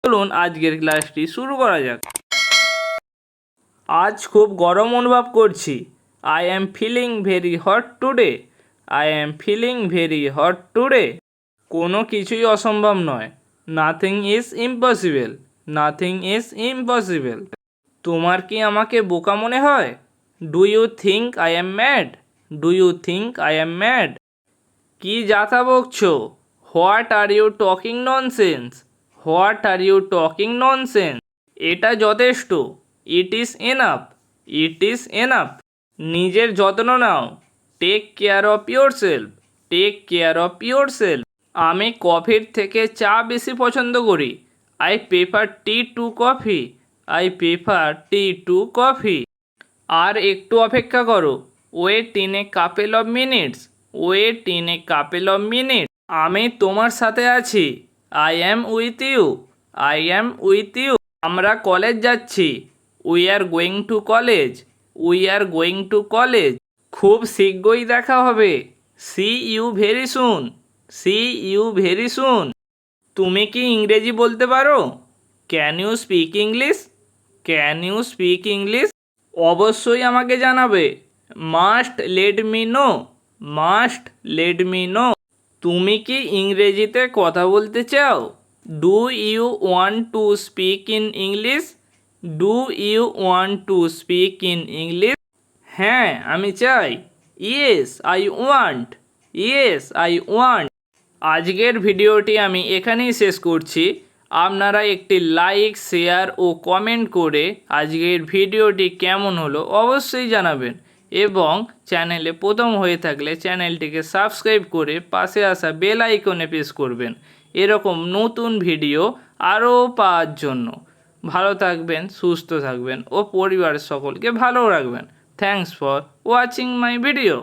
চলুন আজকের ক্লাসটি শুরু করা যাক। আজ খুব গরম অনুভব করছি। I am feeling very hot today. I am feeling very hot today. কোনো কিছুই অসম্ভব নয়। Nothing is impossible. Nothing is impossible. তোমার কি আমাকে বোকা মনে হয়? Do you think I am mad? Do you think I am mad? কি যাতা বকছো? What are you talking nonsense? What are you talking nonsense? এটা যথেষ্ট। It is enough. It is enough. নিজের যত্ন নাও। Take care of yourself. Take care of yourself. আমি কফির থেকে চা বেশি পছন্দ করি। I prefer tea to coffee. I prefer tea to coffee. আর একটু অপেক্ষা করো। Wait in a couple of minutes. Wait in a couple of minutes. আমি তোমার সাথে আছি। I am with you. I am with you. আমরা কলেজ যাচ্ছি। We are going to college. We are going to college. খুব শীঘ্রই দেখা হবে। C you very soon. See you very soon. তুমি কি ইংরেজি বলতে পারো? Can you speak English? Can you speak English? অবশ্যই আমাকে জানাবে। Must let me know. Must let me know. তুমি কি ইংরেজিতে কথা বলতে চাও? Do you want to speak in English? Do you want to speak in English? হ্যাঁ, আমি চাই। Yes I want. Yes I want. আজকের ভিডিওটি আমি এখানেই শেষ করছি। আপনারা একটি লাইক, শেয়ার ও কমেন্ট করে আজকের ভিডিওটি কেমন হলো অবশ্যই জানাবেন এবং চ্যানেলে প্রথম হয়ে থাকলে চ্যানেলটিকে সাবস্ক্রাইব করে পাশে আসা বেল আইকনে প্রেস করবেন এরকম নতুন ভিডিও আরও পাওয়ার জন্য। ভালো থাকবেন, সুস্থ থাকবেন ও পরিবারের সকলকে ভালো রাখবেন। Thanks for watching my video.